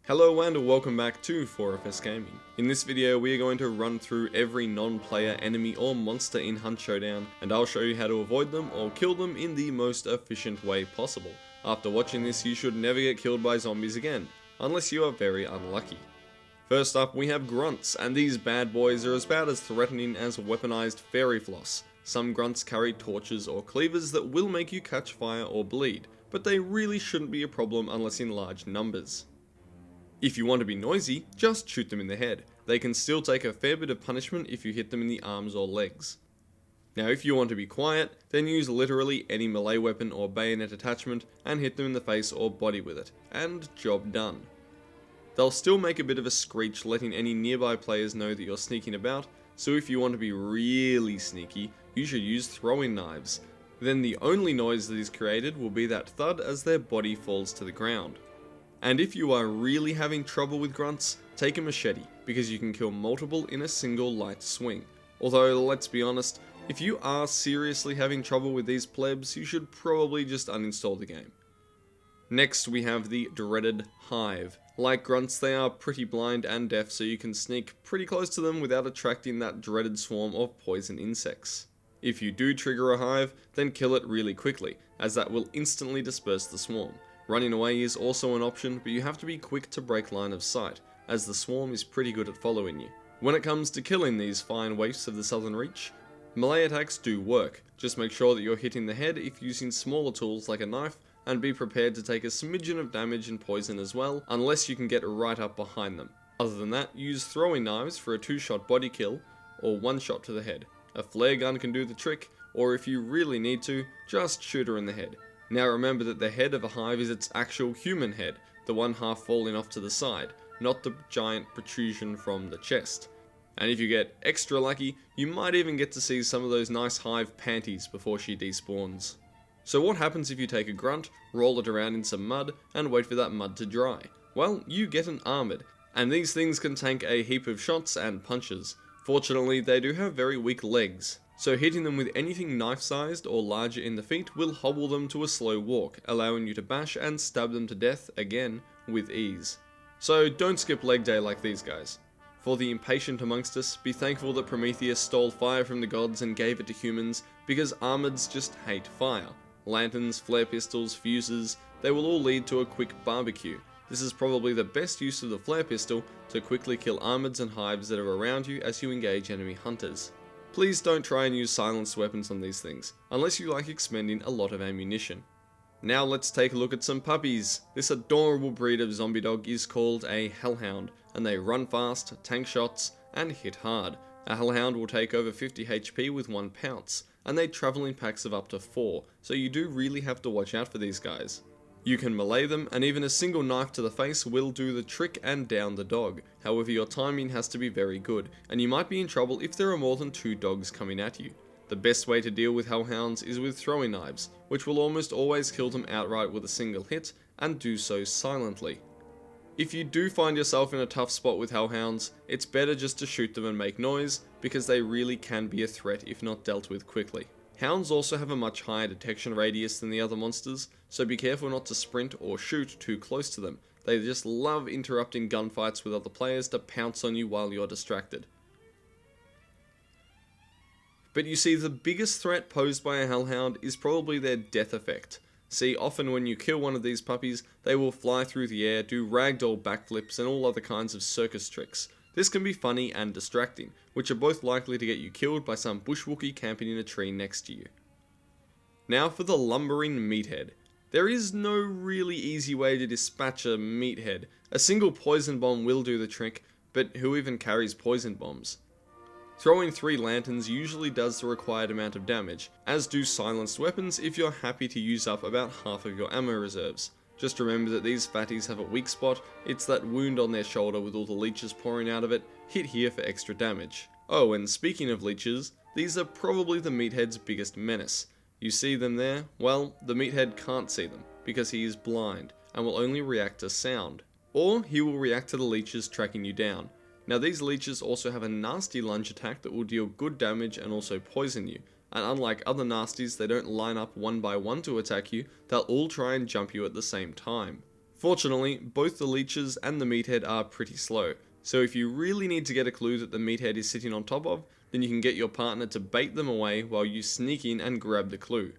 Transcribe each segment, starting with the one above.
Hello and welcome back to 4FS Gaming. In this video we are going to run through every non-player enemy or monster in Hunt Showdown, and I'll show you how to avoid them or kill them in the most efficient way possible. After watching this you should never get killed by zombies again, unless you are very unlucky. First up we have grunts, and these bad boys are about as threatening as weaponized fairy floss. Some grunts carry torches or cleavers that will make you catch fire or bleed, but they really shouldn't be a problem unless in large numbers. If you want to be noisy, just shoot them in the head. They can still take a fair bit of punishment if you hit them in the arms or legs. Now if you want to be quiet, then use literally any melee weapon or bayonet attachment and hit them in the face or body with it, and job done. They'll still make a bit of a screech, letting any nearby players know that you're sneaking about, so if you want to be really sneaky, you should use throwing knives. Then the only noise that is created will be that thud as their body falls to the ground. And if you are really having trouble with grunts, take a machete, because you can kill multiple in a single light swing. Although, let's be honest, if you are seriously having trouble with these plebs, you should probably just uninstall the game. Next we have the dreaded hive. Like grunts, they are pretty blind and deaf, so you can sneak pretty close to them without attracting that dreaded swarm of poison insects. If you do trigger a hive, then kill it really quickly, as that will instantly disperse the swarm. Running away is also an option, but you have to be quick to break line of sight, as the swarm is pretty good at following you. When it comes to killing these fine waifs of the Southern Reach, melee attacks do work. Just make sure that you're hitting the head if using smaller tools like a knife, and be prepared to take a smidgen of damage and poison as well, unless you can get right up behind them. Other than that, use throwing knives for a 2-shot body kill, or 1 shot to the head. A flare gun can do the trick, or if you really need to, just shoot her in the head. Now remember that the head of a hive is its actual human head, the one half falling off to the side, not the giant protrusion from the chest. And if you get extra lucky, you might even get to see some of those nice hive panties before she despawns. So what happens if you take a grunt, roll it around in some mud, and wait for that mud to dry? Well, you get an armored, and these things can tank a heap of shots and punches. Fortunately, they do have very weak legs, so hitting them with anything knife-sized or larger in the feet will hobble them to a slow walk, allowing you to bash and stab them to death, again, with ease. So don't skip leg day like these guys. For the impatient amongst us, be thankful that Prometheus stole fire from the gods and gave it to humans, because armoreds just hate fire. Lanterns, flare pistols, fuses, they will all lead to a quick barbecue. This is probably the best use of the flare pistol to quickly kill armoreds and hives that are around you as you engage enemy hunters. Please don't try and use silenced weapons on these things, unless you like expending a lot of ammunition. Now let's take a look at some puppies. This adorable breed of zombie dog is called a hellhound, and they run fast, tank shots, and hit hard. A hellhound will take over 50 HP with 1 pounce, and they travel in packs of up to 4, so you do really have to watch out for these guys. You can melee them, and even a single knife to the face will do the trick and down the dog. However, your timing has to be very good, and you might be in trouble if there are more than 2 dogs coming at you. The best way to deal with hellhounds is with throwing knives, which will almost always kill them outright with a single hit, and do so silently. If you do find yourself in a tough spot with hellhounds, it's better just to shoot them and make noise, because they really can be a threat if not dealt with quickly. Hounds also have a much higher detection radius than the other monsters, so be careful not to sprint or shoot too close to them. They just love interrupting gunfights with other players to pounce on you while you're distracted. But you see, the biggest threat posed by a hellhound is probably their death effect. See, often when you kill one of these puppies, they will fly through the air, do ragdoll backflips and all other kinds of circus tricks. This can be funny and distracting, which are both likely to get you killed by some bushwookie camping in a tree next to you. Now for the lumbering meathead. There is no really easy way to dispatch a meathead. A single poison bomb will do the trick, but who even carries poison bombs? Throwing 3 lanterns usually does the required amount of damage, as do silenced weapons if you're happy to use up about half of your ammo reserves. Just remember that these fatties have a weak spot. It's that wound on their shoulder with all the leeches pouring out of it. Hit here for extra damage. Oh, and speaking of leeches, these are probably the meathead's biggest menace. You see them there? Well, the meathead can't see them, because he is blind, and will only react to sound. Or he will react to the leeches tracking you down. Now these leeches also have a nasty lunge attack that will deal good damage and also poison you. And unlike other nasties, they don't line up one by one to attack you, they'll all try and jump you at the same time. Fortunately, both the leeches and the meathead are pretty slow, so if you really need to get a clue that the meathead is sitting on top of, then you can get your partner to bait them away while you sneak in and grab the clue.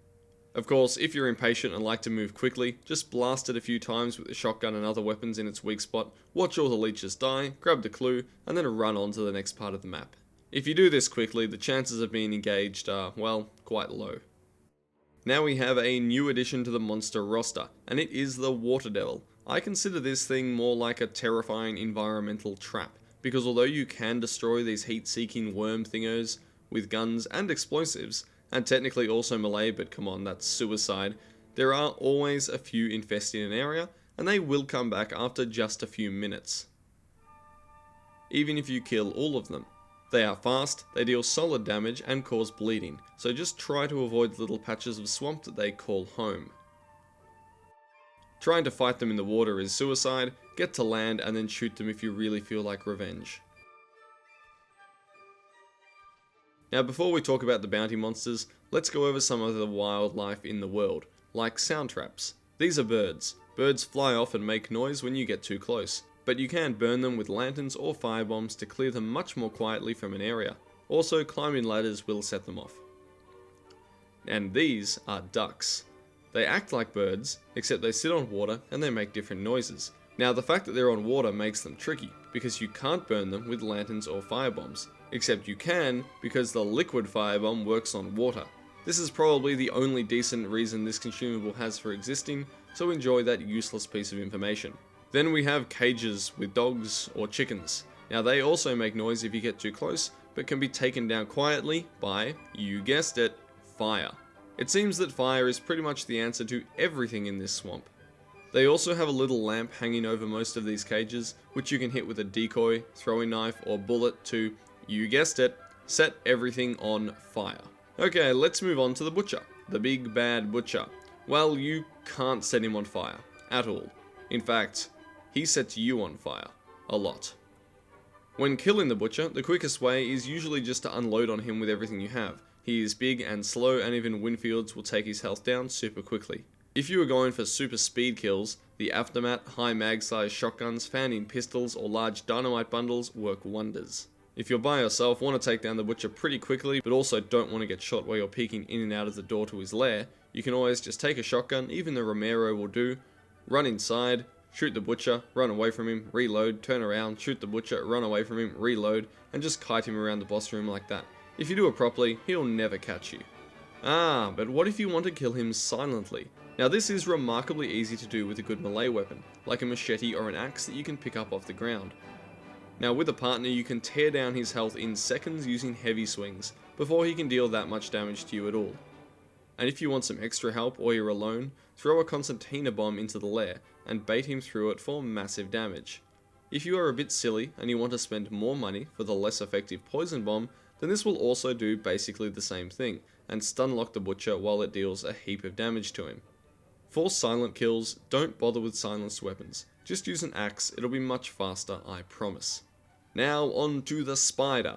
Of course, if you're impatient and like to move quickly, just blast it a few times with the shotgun and other weapons in its weak spot, watch all the leeches die, grab the clue, and then run on to the next part of the map. If you do this quickly, the chances of being engaged are, well, quite low. Now we have a new addition to the monster roster, and it is the Water Devil. I consider this thing more like a terrifying environmental trap, because although you can destroy these heat-seeking worm thingos with guns and explosives, and technically also melee, but come on, that's suicide, there are always a few infesting an area, and they will come back after just a few minutes. Even if you kill all of them. They are fast, they deal solid damage, and cause bleeding, so just try to avoid little patches of swamp that they call home. Trying to fight them in the water is suicide, get to land and then shoot them if you really feel like revenge. Now before we talk about the bounty monsters, let's go over some of the wildlife in the world, like sound traps. These are birds. Birds fly off and make noise when you get too close, but you can burn them with lanterns or firebombs to clear them much more quietly from an area. Also, climbing ladders will set them off. And these are ducks. They act like birds, except they sit on water and they make different noises. Now the fact that they're on water makes them tricky, because you can't burn them with lanterns or firebombs, except you can because the liquid firebomb works on water. This is probably the only decent reason this consumable has for existing, so enjoy that useless piece of information. Then we have cages with dogs or chickens. Now they also make noise if you get too close, but can be taken down quietly by, you guessed it, fire. It seems that fire is pretty much the answer to everything in this swamp. They also have a little lamp hanging over most of these cages, which you can hit with a decoy, throwing knife, or bullet to, you guessed it, set everything on fire. Okay, let's move on to the butcher. The big bad butcher. Well, you can't set him on fire. At all. In fact, he sets you on fire. A lot. When killing the butcher, the quickest way is usually just to unload on him with everything you have. He is big and slow, and even Winfields will take his health down super quickly. If you are going for super speed kills, the Aftermath high mag size shotguns, fanning pistols, or large dynamite bundles work wonders. If you're by yourself, want to take down the butcher pretty quickly, but also don't want to get shot while you're peeking in and out of the door to his lair, you can always just take a shotgun, even the Romero will do, run inside, shoot the butcher, run away from him, reload, turn around, shoot the butcher, run away from him, reload, and just kite him around the boss room like that. If you do it properly, he'll never catch you. But what if you want to kill him silently? Now this is remarkably easy to do with a good melee weapon, like a machete or an axe that you can pick up off the ground. Now with a partner you can tear down his health in seconds using heavy swings, before he can deal that much damage to you at all. And if you want some extra help or you're alone, throw a concertina bomb into the lair, and bait him through it for massive damage. If you are a bit silly and you want to spend more money for the less effective poison bomb, then this will also do basically the same thing, and stun lock the butcher while it deals a heap of damage to him. For silent kills, don't bother with silenced weapons. Just use an axe, it'll be much faster, I promise. Now on to the spider.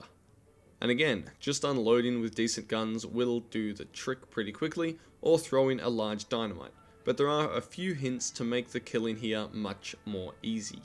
And again, just unloading with decent guns will do the trick pretty quickly, or throwing a large dynamite. But there are a few hints to make the killing here much more easy.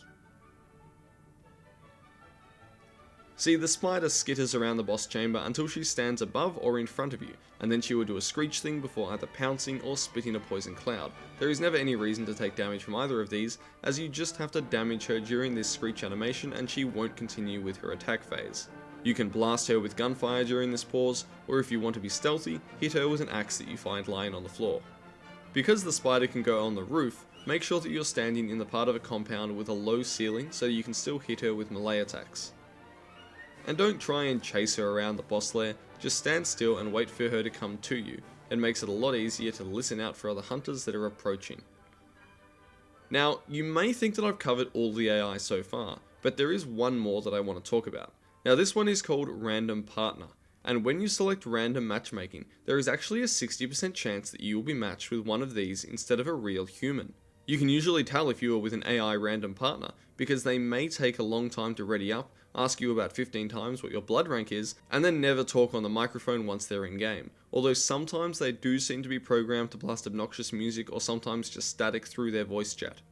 See, the spider skitters around the boss chamber until she stands above or in front of you, and then she will do a screech thing before either pouncing or spitting a poison cloud. There is never any reason to take damage from either of these, as you just have to damage her during this screech animation and she won't continue with her attack phase. You can blast her with gunfire during this pause, or if you want to be stealthy, hit her with an axe that you find lying on the floor. Because the spider can go on the roof, make sure that you're standing in the part of a compound with a low ceiling so you can still hit her with melee attacks. And don't try and chase her around the boss lair, just stand still and wait for her to come to you. It makes it a lot easier to listen out for other hunters that are approaching. Now, you may think that I've covered all the AI so far, but there is one more that I want to talk about. Now this one is called Random Partner, and when you select Random Matchmaking, there is actually a 60% chance that you will be matched with one of these instead of a real human. You can usually tell if you are with an AI random partner, because they may take a long time to ready up, ask you about 15 times what your blood rank is, and then never talk on the microphone once they're in game, although sometimes they do seem to be programmed to blast obnoxious music or sometimes just static through their voice chat.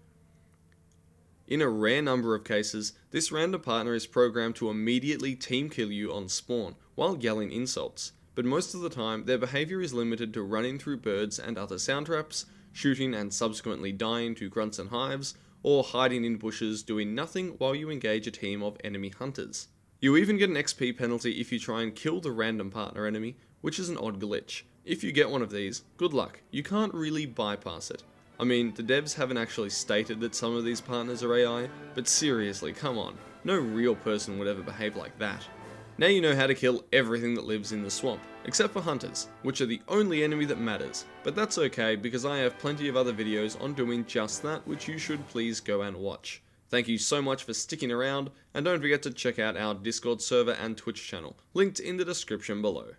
In a rare number of cases, this random partner is programmed to immediately team kill you on spawn, while yelling insults, but most of the time their behaviour is limited to running through birds and other sound traps, shooting and subsequently dying to grunts and hives, or hiding in bushes doing nothing while you engage a team of enemy hunters. You even get an XP penalty if you try and kill the random partner enemy, which is an odd glitch. If you get one of these, good luck, you can't really bypass it. I mean, the devs haven't actually stated that some of these partners are AI, but seriously, come on, no real person would ever behave like that. Now you know how to kill everything that lives in the swamp, except for hunters, which are the only enemy that matters, but that's okay because I have plenty of other videos on doing just that, which you should please go and watch. Thank you so much for sticking around, and don't forget to check out our Discord server and Twitch channel, linked in the description below.